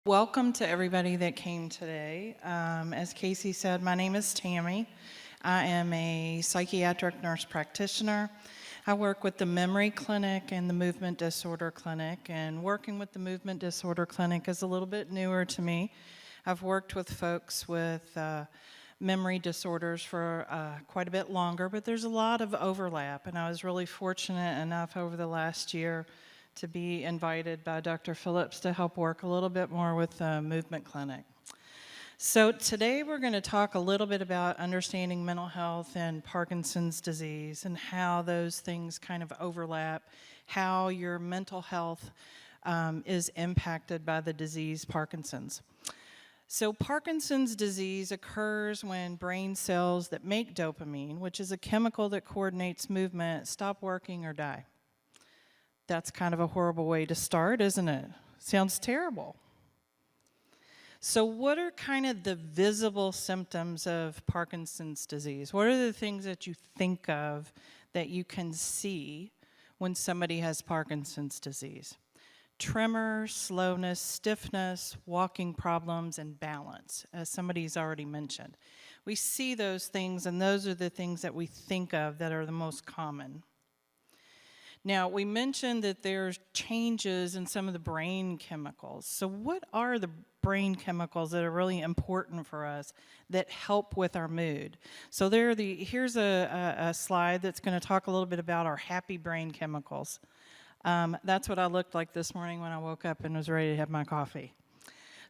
Welcome to everybody that came today. As Casey said, my name is Tammy. I am a psychiatric nurse practitioner. I work with the memory clinic and the movement disorder clinic, and working with the movement disorder clinic is a little bit newer to me. I've worked with folks with memory disorders for quite a bit longer, but there's a lot of overlap, and I was really fortunate enough over the last year to be invited by Dr. Phillips to help work a little bit more with the movement clinic. So today we're going to talk a little bit about understanding mental health and Parkinson's disease and how those things kind of overlap, how your mental health is impacted by the disease Parkinson's. So Parkinson's disease occurs when brain cells that make dopamine, which is a chemical that coordinates movement, stop working or die. That's kind of a horrible way to start, isn't it? Sounds terrible. So what are kind of the visible symptoms of Parkinson's disease? What are the things that you think of that you can see when somebody has Parkinson's disease? Tremor, slowness, stiffness, walking problems, and balance, as somebody's already mentioned. We see those things, and those are the things that we think of that are the most common. Now, we mentioned that there's changes in some of the brain chemicals. So what are the brain chemicals that are really important for us that help with our mood? So here's a slide that's going to talk a little bit about our happy brain chemicals. That's what I looked like this morning when I woke up and was ready to have my coffee.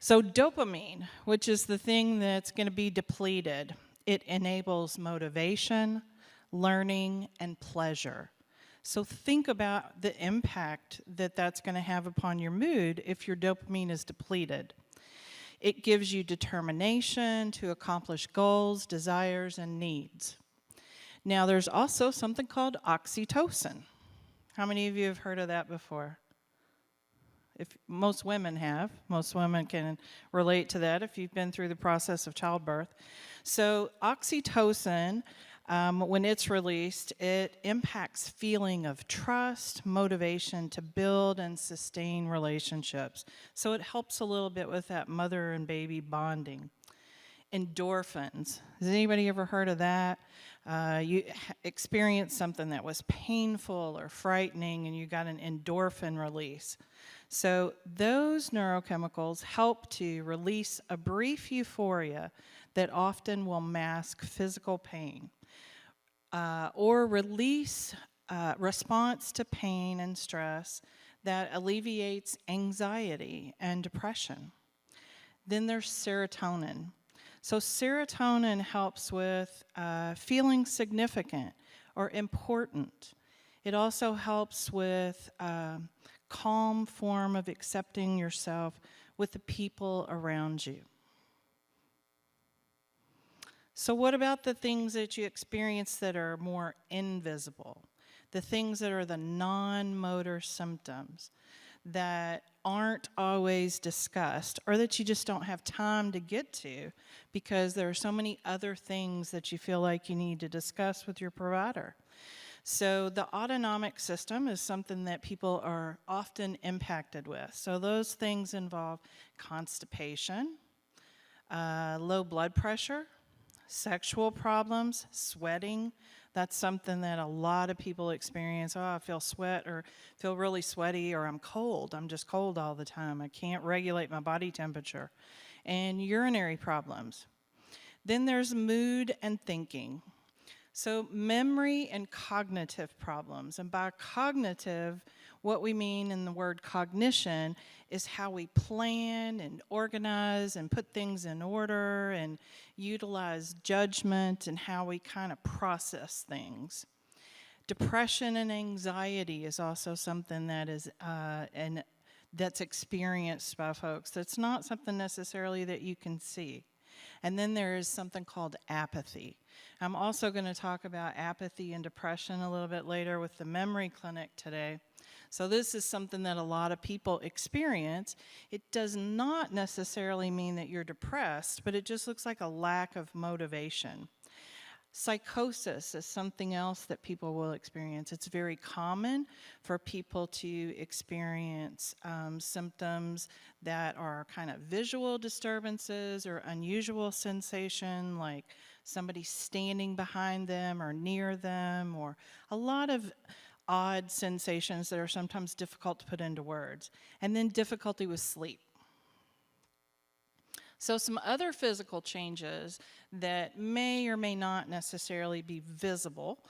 So dopamine, which is the thing that's going to be depleted, it enables motivation, learning, and pleasure. So think about the impact that that's going to have upon your mood if your dopamine is depleted. It gives you determination to accomplish goals, desires, and needs. Now, there's also something called oxytocin. How many of you have heard of that before? Most women have. Most women can relate to that if you've been through the process of childbirth. So oxytocin, when it's released, it impacts feeling of trust, motivation to build and sustain relationships. So it helps a little bit with that mother and baby bonding. Endorphins. Has anybody ever heard of that? You experienced something that was painful or frightening and you got an endorphin release. So those neurochemicals help to release a brief euphoria that often will mask physical pain. Or release response to pain and stress that alleviates anxiety and depression. Then there's serotonin. So serotonin helps with feeling significant or important. It also helps with calm form of accepting yourself with the people around you. So what about the things that you experience that are more invisible? The things that are the non-motor symptoms that aren't always discussed or that you just don't have time to get to because there are so many other things that you feel like you need to discuss with your provider. So the autonomic system is something that people are often impacted with. So those things involve constipation, low blood pressure, sexual problems, sweating. That's something that a lot of people experience. Oh, I feel sweat or feel really sweaty, or I'm cold. I'm just cold all the time. I can't regulate my body temperature. And urinary problems. Then there's mood and thinking. So memory and cognitive problems. And by cognitive, what we mean in the word cognition is how we plan and organize and put things in order and utilize judgment and how we kind of process things. Depression and anxiety is also something that is that's experienced by folks. That's not something necessarily that you can see. And then there is something called apathy. I'm also going to talk about apathy and depression a little bit later with the memory clinic today. So this is something that a lot of people experience. It does not necessarily mean that you're depressed, but it just looks like a lack of motivation. Psychosis is something else that people will experience. It's very common for people to experience symptoms that are kind of visual disturbances or unusual sensation, like somebody standing behind them or near them, or a lot of odd sensations that are sometimes difficult to put into words. And then difficulty with sleep. So some other physical changes that may or may not necessarily be visible.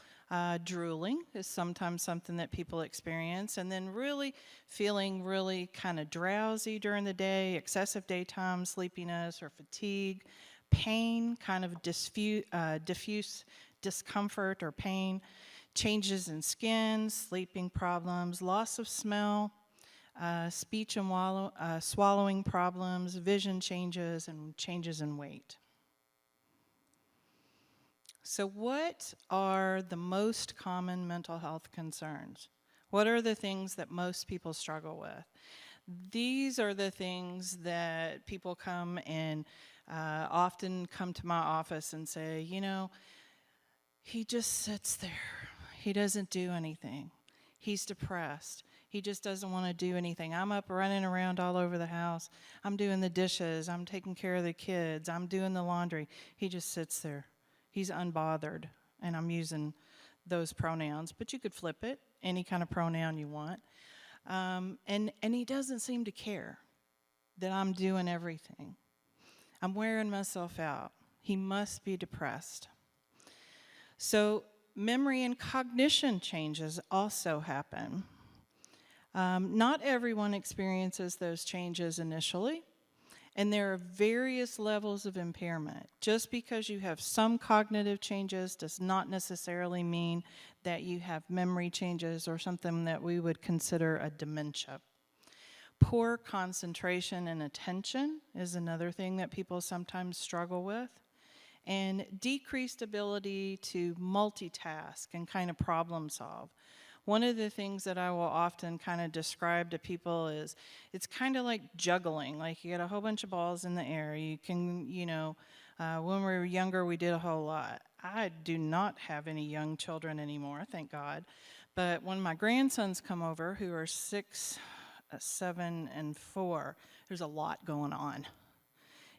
Drooling is sometimes something that people experience, and then really feeling really kind of drowsy during the day, excessive daytime sleepiness or fatigue, pain, kind of diffuse discomfort or pain, changes in skin, sleeping problems, loss of smell, speech and swallowing problems, vision changes, and changes in weight. So what are the most common mental health concerns? What are the things that most people struggle with? These are the things that people come and often come to my office and say, you know, he just sits there. He doesn't do anything. He's depressed. He just doesn't want to do anything. I'm up running around all over the house. I'm doing the dishes. I'm taking care of the kids. I'm doing the laundry. He just sits there. He's unbothered. And I'm using those pronouns. But you could flip it, any kind of pronoun you want. And he doesn't seem to care that I'm doing everything. I'm wearing myself out. He must be depressed. So memory and cognition changes also happen. Not everyone experiences those changes initially, and there are various levels of impairment. Just because you have some cognitive changes does not necessarily mean that you have memory changes or something that we would consider a dementia. Poor concentration and attention is another thing that people sometimes struggle with. And decreased ability to multitask and kind of problem solve. One of the things that I will often kind of describe to people is it's kind of like juggling. Like you get a whole bunch of balls in the air. You can, when we were younger, we did a whole lot. I do not have any young children anymore, thank God. But when my grandsons come over, who are 6, 7, and 4, there's a lot going on.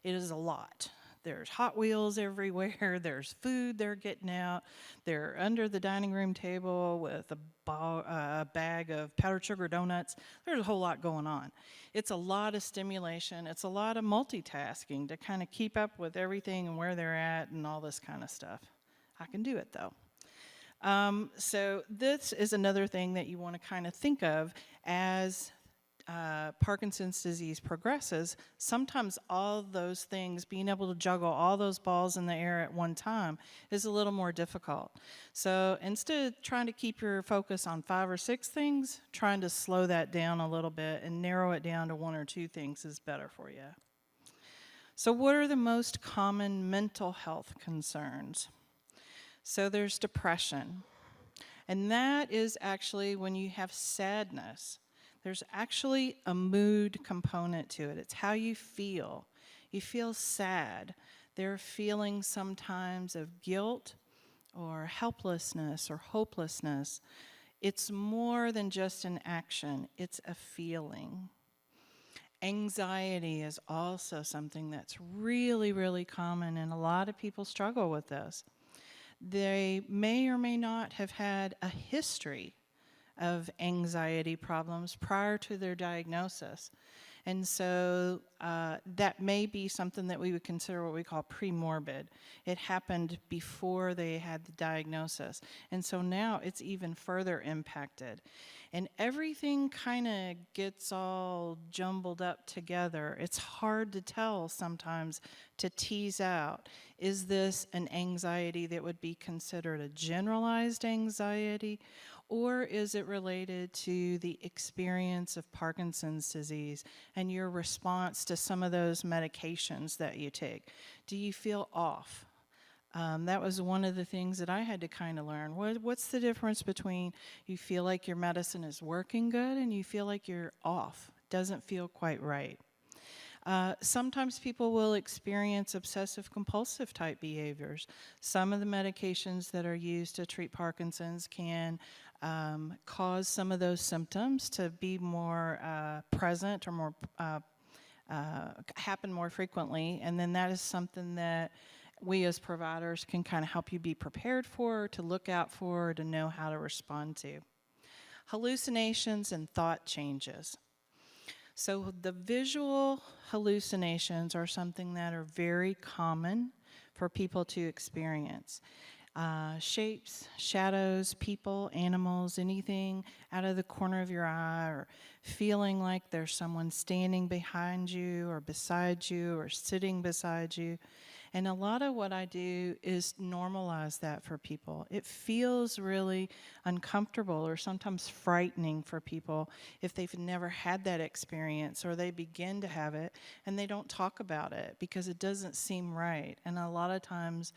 It is a lot. There's Hot Wheels everywhere. There's food they're getting out. They're under the dining room table with a bag of powdered sugar donuts. There's a whole lot going on. It's a lot of stimulation. It's a lot of multitasking to kind of keep up with everything and where they're at and all this kind of stuff. I can do it, though. So this is another thing that you want to kind of think of as Parkinson's disease progresses. Sometimes all those things, being able to juggle all those balls in the air at one time, is a little more difficult. So instead of trying to keep your focus on 5 or 6 things, trying to slow that down a little bit and narrow it down to 1 or 2 things is better for you. So what are the most common mental health concerns? So there's depression. And that is actually when you have sadness. There's actually a mood component to it. It's how you feel. You feel sad. There are feelings sometimes of guilt or helplessness or hopelessness. It's more than just an action. It's a feeling. Anxiety is also something that's really, really common, and a lot of people struggle with this. They may or may not have had a history of anxiety problems prior to their diagnosis. And so that may be something that we would consider what we call premorbid. It happened before they had the diagnosis. And so now it's even further impacted. And everything kind of gets all jumbled up together. It's hard to tell sometimes, to tease out, is this an anxiety that would be considered a generalized anxiety, or is it related to the experience of Parkinson's disease and your response to some of those medications that you take? Do you feel off? That was one of the things that I had to kind of learn. What's the difference between you feel like your medicine is working good and you feel like you're off, doesn't feel quite right? Sometimes people will experience obsessive compulsive type behaviors. Some of the medications that are used to treat Parkinson's can cause some of those symptoms to be more present or more happen more frequently, and then that is something that we as providers can kind of help you be prepared for, to look out for, to know how to respond to. Hallucinations and thought changes. So the visual hallucinations are something that are very common for people to experience. Shapes, shadows, people, animals, anything out of the corner of your eye, or feeling like there's someone standing behind you or beside you or sitting beside you. And a lot of what I do is normalize that for people. It feels really uncomfortable or sometimes frightening for people if they've never had that experience, or they begin to have it and they don't talk about it because it doesn't seem right. And a lot of times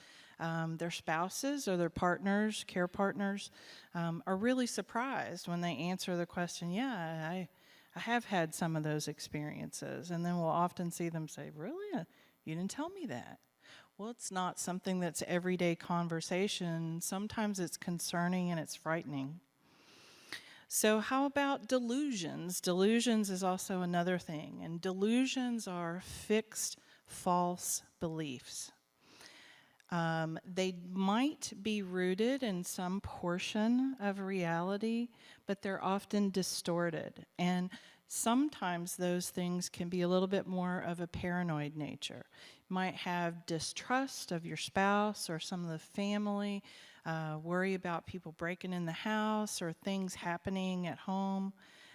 their spouses or their partners, care partners, are really surprised when they answer the question, yeah, I have had some of those experiences. And then we'll often see them say, really? You didn't tell me that. Well, it's not something that's everyday conversation. Sometimes it's concerning and it's frightening. So how about delusions? Delusions is also another thing. And delusions are fixed, false beliefs. They might be rooted in some portion of reality, but they're often distorted. And sometimes those things can be a little bit more of a paranoid nature. You might have distrust of your spouse or some of the family, worry about people breaking in the house or things happening at home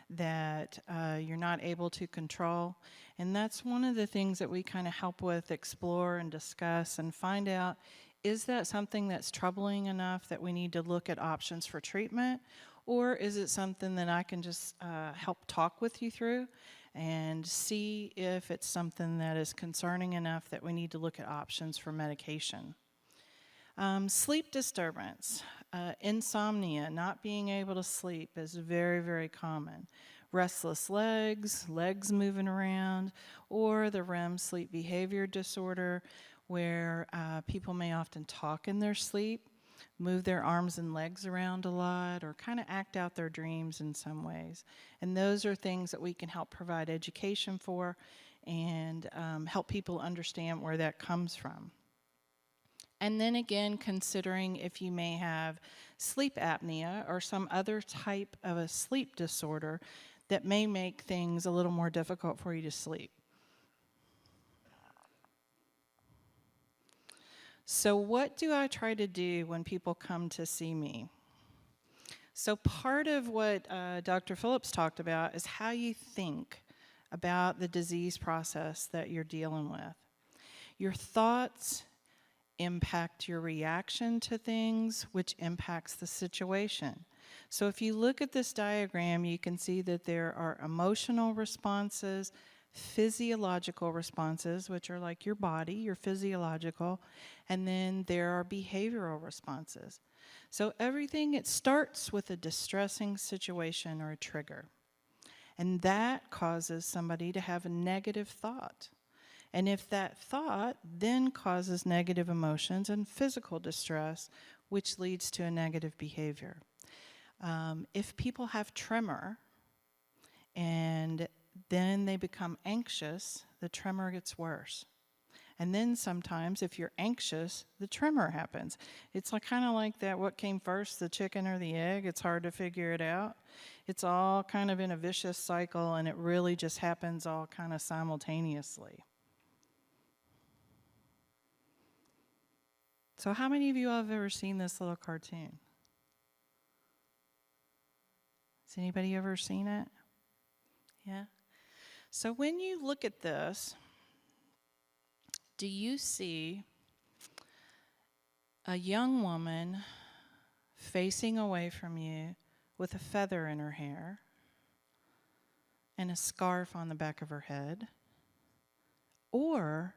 that you're not able to control. And that's one of the things that we kind of help with, explore and discuss and find out, is that something that's troubling enough that we need to look at options for treatment? Or is it something that I can just help talk with you through and see if it's something that is concerning enough that we need to look at options for medication? Sleep disturbance, insomnia, not being able to sleep is very, very common. Restless legs, legs moving around, or the REM sleep behavior disorder, where people may often talk in their sleep, move their arms and legs around a lot, or kind of act out their dreams in some ways. And those are things that we can help provide education for and help people understand where that comes from. And then again, considering if you may have sleep apnea or some other type of a sleep disorder that may make things a little more difficult for you to sleep. So what do I try to do when people come to see me? So part of what Dr. Phillips talked about is how you think about the disease process that you're dealing with. Your thoughts impact your reaction to things, which impacts the situation. So if you look at this diagram, you can see that there are emotional responses, physiological responses, which are like your body, your physiological, and then there are behavioral responses. So everything, it starts with a distressing situation or a trigger. And that causes somebody to have a negative thought. And if that thought then causes negative emotions and physical distress, which leads to a negative behavior. If people have tremor and then they become anxious, the tremor gets worse. And then sometimes if you're anxious, the tremor happens. It's like kind of like that, what came first, the chicken or the egg? It's hard to figure it out. It's all kind of in a vicious cycle, and it really just happens all kind of simultaneously. So how many of you have ever seen this little cartoon? Has anybody ever seen it? Yeah? So when you look at this, do you see a young woman facing away from you with a feather in her hair and a scarf on the back of her head? Or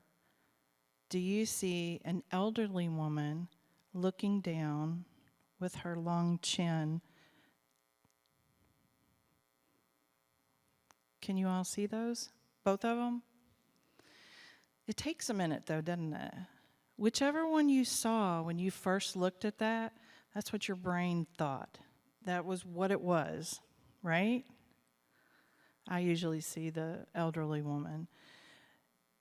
do you see an elderly woman looking down with her long chin? Can you all see those? Both of them? It takes a minute though, doesn't it? Whichever one you saw when you first looked at that, that's what your brain thought. That was what it was, right? I usually see the elderly woman.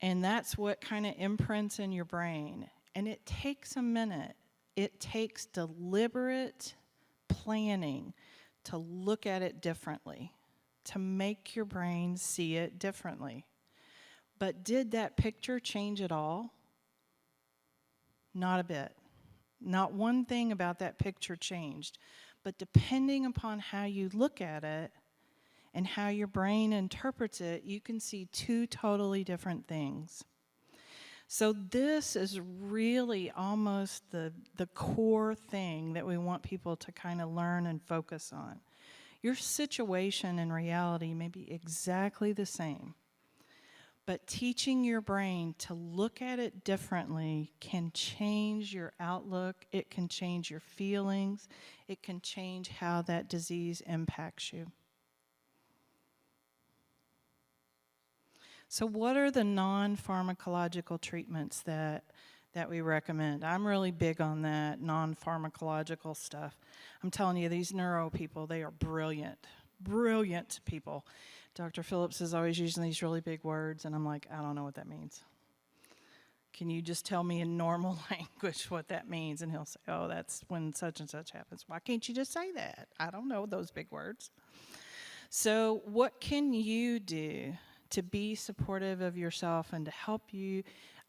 And that's what kind of imprints in your brain. And it takes a minute. It takes deliberate planning to look at it differently, to make your brain see it differently. But did that picture change at all? Not a bit. Not one thing about that picture changed. But depending upon how you look at it and how your brain interprets it, you can see two totally different things. So this is really almost the core thing that we want people to kind of learn and focus on. Your situation in reality may be exactly the same, but teaching your brain to look at it differently can change your outlook, it can change your feelings, it can change how that disease impacts you. So what are the non-pharmacological treatments that we recommend? I'm really big on that non-pharmacological stuff. I'm telling you, these neuro people, they are brilliant, brilliant people. Dr. Phillips is always using these really big words, and I'm like, I don't know what that means. Can you just tell me in normal language what that means? And he'll say, oh, that's when such and such happens. Why can't you just say that? I don't know those big words. So what can you do to be supportive of yourself and to help you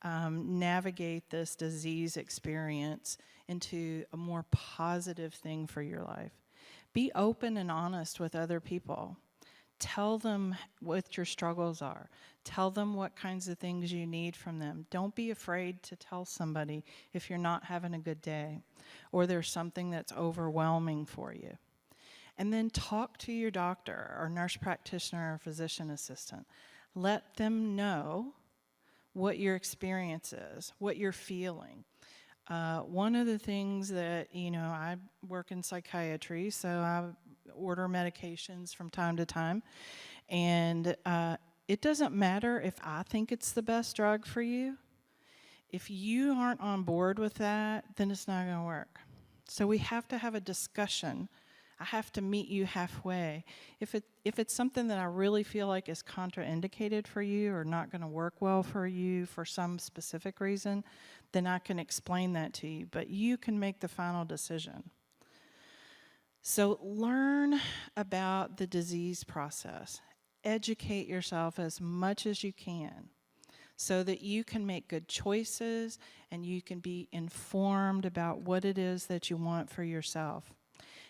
navigate this disease experience into a more positive thing for your life? Be open and honest with other people. Tell them what your struggles are. Tell them what kinds of things you need from them. Don't be afraid to tell somebody if you're not having a good day or there's something that's overwhelming for you. And then talk to your doctor or nurse practitioner or physician assistant. Let them know what your experience is, what you're feeling. One of the things that, I work in psychiatry, so I order medications from time to time, and it doesn't matter if I think it's the best drug for you. If you aren't on board with that, then it's not going to work. So we have to have a discussion. I have to meet you halfway. If it's something that I really feel like is contraindicated for you or not going to work well for you for some specific reason, then I can explain that to you. But you can make the final decision. So learn about the disease process. Educate yourself as much as you can so that you can make good choices and you can be informed about what it is that you want for yourself.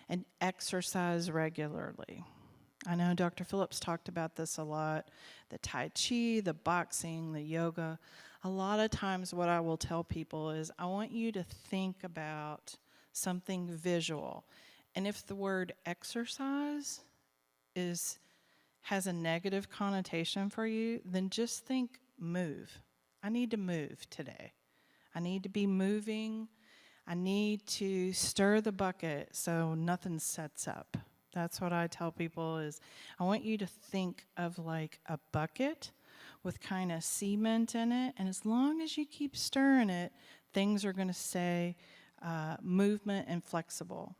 And exercise regularly. I know Dr. Phillips talked about this a lot, the Tai Chi, the boxing, the yoga. A lot of times what I will tell people is I want you to think about something visual. And if the word exercise has a negative connotation for you, then just think move. I need to move today. I need to be moving. I need to stir the bucket so nothing sets up. That's what I tell people is I want you to think of like a bucket with kind of cement in it, and as long as you keep stirring it, things are going to stay movement and flexible.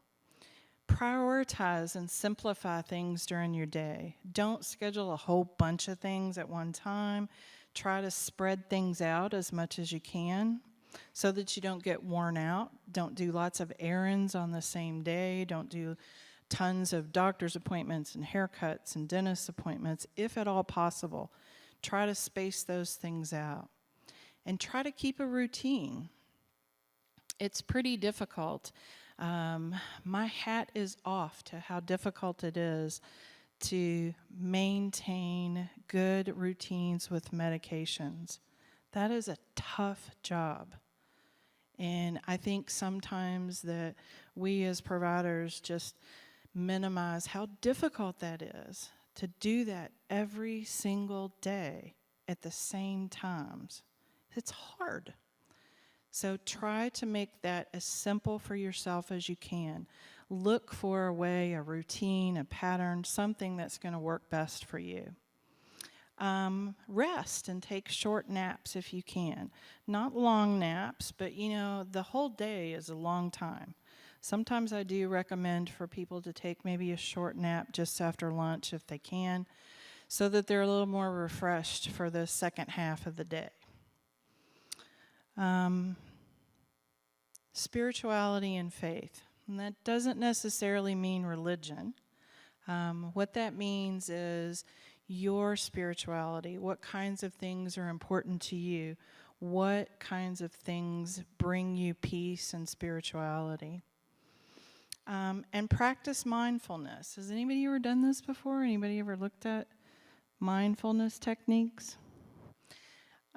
Prioritize and simplify things during your day. Don't schedule a whole bunch of things at one time. Try to spread things out as much as you can so that you don't get worn out. Don't do lots of errands on the same day. Don't do tons of doctor's appointments and haircuts and dentist appointments. If at all possible, try to space those things out. And try to keep a routine. It's pretty difficult. My hat is off to how difficult it is to maintain good routines with medications. That is a tough job. And I think sometimes that we as providers just minimize how difficult that is to do that every single day at the same times. It's hard. So try to make that as simple for yourself as you can. Look for a way, a routine, a pattern, something that's going to work best for you. Rest and take short naps if you can. Not long naps, but the whole day is a long time. Sometimes I do recommend for people to take maybe a short nap just after lunch if they can, so that they're a little more refreshed for the second half of the day. Spirituality and faith. And that doesn't necessarily mean religion. What that means is your spirituality. What kinds of things are important to you? What kinds of things bring you peace and spirituality? And practice mindfulness. Has anybody ever done this before? Anybody ever looked at mindfulness techniques?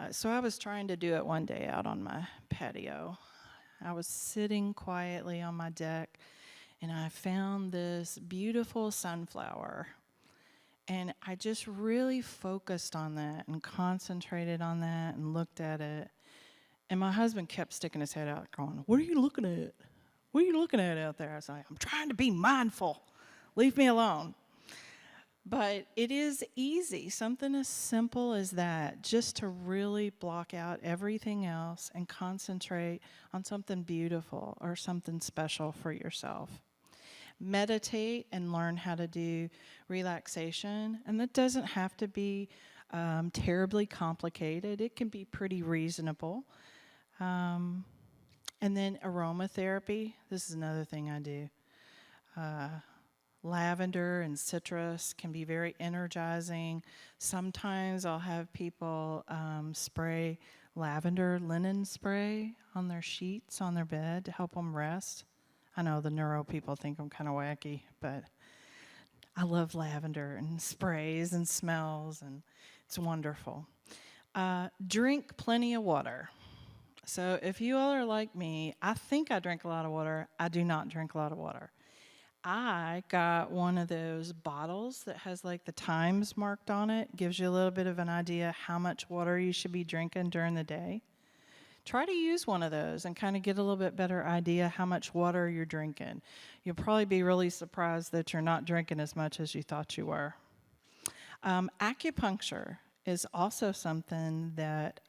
So I was trying to do it one day out on my patio. I was sitting quietly on my deck, and I found this beautiful sunflower. And I just really focused on that and concentrated on that and looked at it. And my husband kept sticking his head out going, "What are you looking at? What are you looking at out there?" I was like, "I'm trying to be mindful. Leave me alone." But it is easy, something as simple as that, just to really block out everything else and concentrate on something beautiful or something special for yourself. Meditate and learn how to do relaxation, and that doesn't have to be terribly complicated. It can be pretty reasonable. And then aromatherapy, this is another thing I do. Lavender and citrus can be very energizing. Sometimes I'll have people spray lavender linen spray on their sheets, on their bed to help them rest. I know the neuro people think I'm kind of wacky, but I love lavender and sprays and smells, and it's wonderful. Drink plenty of water. So if you all are like me, I think I drink a lot of water. I do not drink a lot of water. I got one of those bottles that has like the times marked on it. Gives you a little bit of an idea how much water you should be drinking during the day. Try to use one of those and kind of get a little bit better idea how much water you're drinking. You'll probably be really surprised that you're not drinking as much as you thought you were. Acupuncture is also something that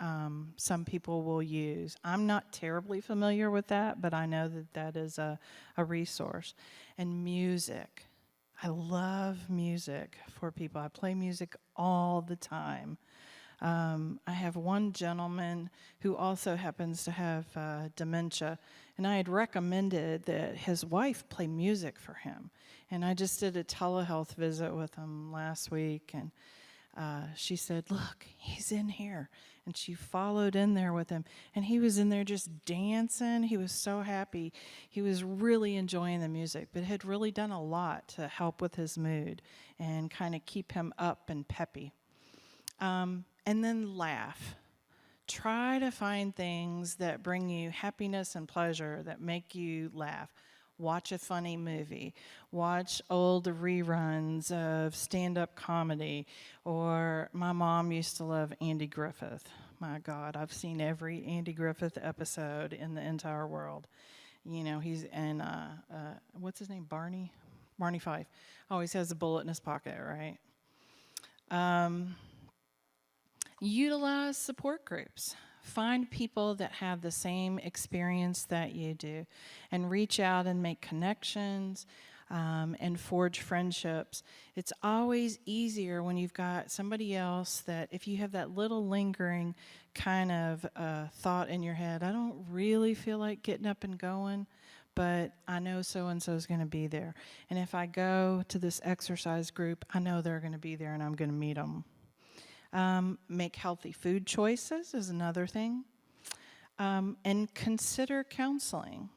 some people will use. I'm not terribly familiar with that, but I know that that is a resource. And music. I love music for people. I play music all the time. I have one gentleman who also happens to have dementia, and I had recommended that his wife play music for him. And I just did a telehealth visit with him last week, and she said, "Look, he's in here." And she followed in there with him, and he was in there just dancing. He was so happy. He was really enjoying the music, but had really done a lot to help with his mood and kind of keep him up and peppy. And then laugh. Try to find things that bring you happiness and pleasure, that make you laugh. Watch a funny movie. Watch old reruns of stand-up comedy. Or my mom used to love Andy Griffith. My God, I've seen every Andy Griffith episode in the entire world. You know, he's in, what's his name, Barney? Barney Fife. Always has a bullet in his pocket, right? Utilize support groups. Find people that have the same experience that you do, and reach out and make connections and forge friendships. It's always easier when you've got somebody else that, if you have that little lingering kind of thought in your head, I don't really feel like getting up and going, but I know so-and-so is going to be there. And if I go to this exercise group, I know they're going to be there and I'm going to meet them. Make healthy food choices is another thing. And consider counseling.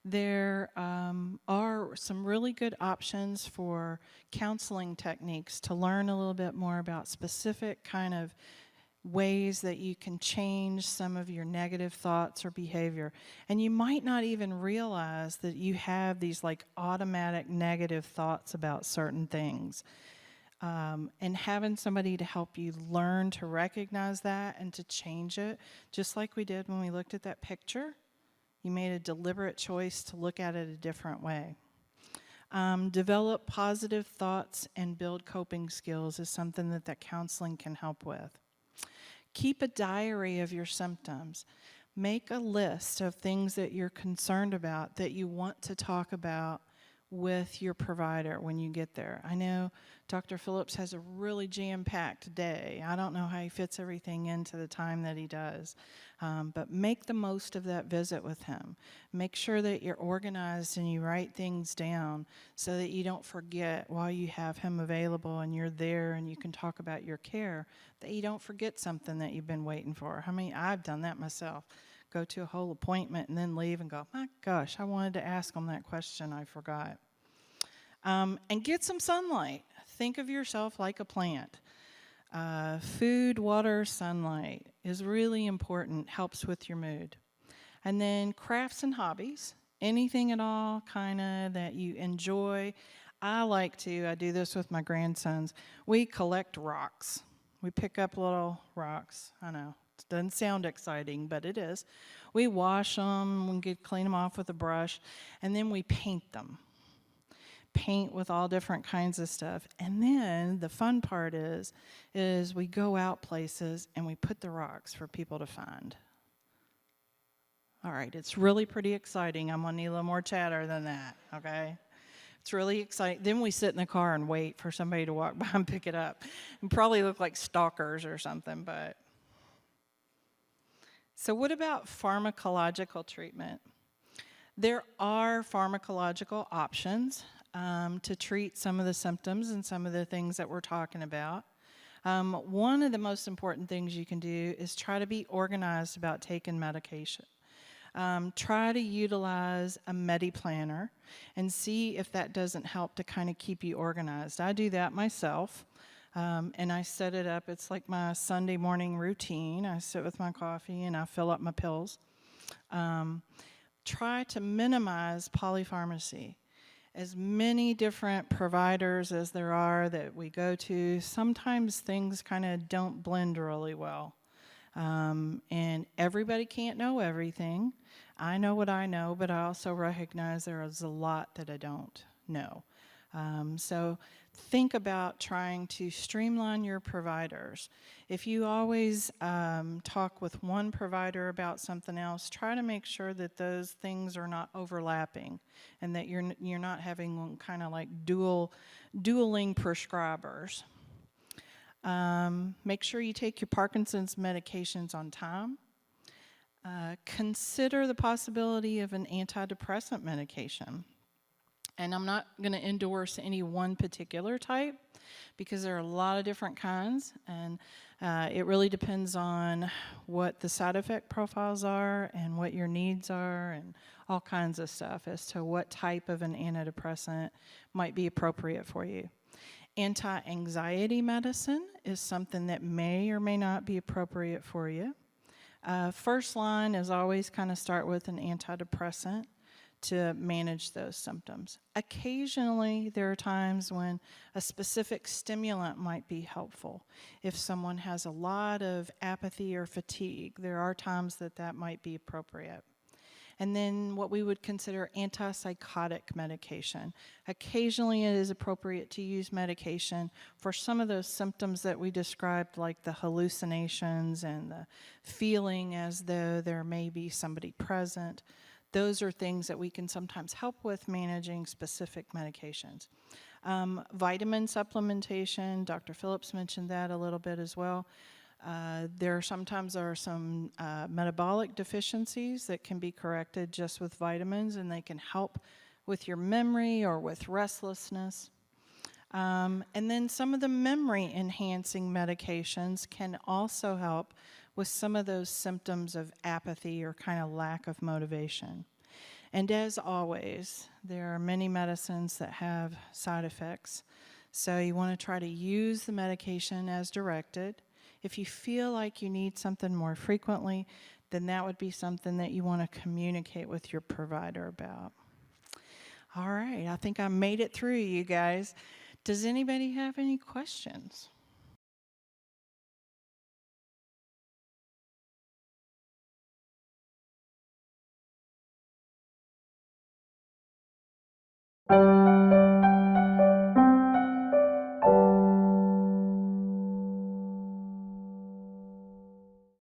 There are some really good options for counseling techniques to learn a little bit more about specific kind of ways that you can change some of your negative thoughts or behavior. And you might not even realize that you have these like automatic negative thoughts about certain things. And having somebody to help you learn to recognize that and to change it, just like we did when we looked at that picture. You made a deliberate choice to look at it a different way. Develop positive thoughts and build coping skills is something that counseling can help with. Keep a diary of your symptoms. Make a list of things that you're concerned about that you want to talk about with your provider when you get there. I know Dr. Phillips has a really jam-packed day. I don't know how he fits everything into the time that he does, but make the most of that visit with him. Make sure that you're organized and you write things down so that you don't forget while you have him available and you're there and you can talk about your care, that you don't forget something that you've been waiting for. I mean, I've done that myself. Go to a whole appointment and then leave and go, my gosh, I wanted to ask him that question, I forgot. And get some sunlight. Think of yourself like a plant. Food, water, sunlight is really important, helps with your mood. And then crafts and hobbies, anything at all kind of that you enjoy. I do this with my grandsons. We collect rocks. We pick up little rocks. I know, it doesn't sound exciting, but it is. We wash them, clean them off with a brush, and then we paint them. Paint with all different kinds of stuff. And then the fun part is we go out places and we put the rocks for people to find. All right, it's really pretty exciting. I'm gonna need a little more chatter than that, okay? It's really exciting. Then we sit in the car and wait for somebody to walk by and pick it up. And probably look like stalkers or something, but. So what about pharmacological treatment? There are pharmacological options to treat some of the symptoms and some of the things that we're talking about. One of the most important things you can do is try to be organized about taking medication. Try to utilize a Medi-planner and see if that doesn't help to kind of keep you organized. I do that myself, and I set it up. It's like my Sunday morning routine. I sit with my coffee and I fill up my pills. Try to minimize polypharmacy. As many different providers as there are that we go to, sometimes things kind of don't blend really well. And everybody can't know everything. I know what I know, but I also recognize there is a lot that I don't know. So think about trying to streamline your providers. If you always talk with one provider about something else, try to make sure that those things are not overlapping and that you're not having kind of like dueling prescribers. Make sure you take your Parkinson's medications on time. Consider the possibility of an antidepressant medication. And I'm not going to endorse any one particular type because there are a lot of different kinds, and it really depends on what the side effect profiles are and what your needs are and all kinds of stuff as to what type of an antidepressant might be appropriate for you. Anti-anxiety medicine is something that may or may not be appropriate for you. First line is always kind of start with an antidepressant to manage those symptoms. Occasionally, there are times when a specific stimulant might be helpful. If someone has a lot of apathy or fatigue, there are times that might be appropriate. And then what we would consider antipsychotic medication. Occasionally, it is appropriate to use medication for some of those symptoms that we described, like the hallucinations and the feeling as though there may be somebody present. Those are things that we can sometimes help with managing specific medications. Vitamin supplementation, Dr. Phillips mentioned that a little bit as well. There are some metabolic deficiencies that can be corrected just with vitamins, and they can help with your memory or with restlessness. And then some of the memory-enhancing medications can also help with some of those symptoms of apathy or kind of lack of motivation. And as always, there are many medicines that have side effects. So you want to try to use the medication as directed. If you feel like you need something more frequently, then that would be something that you want to communicate with your provider about. All right, I think I made it through, you guys. Does anybody have any questions?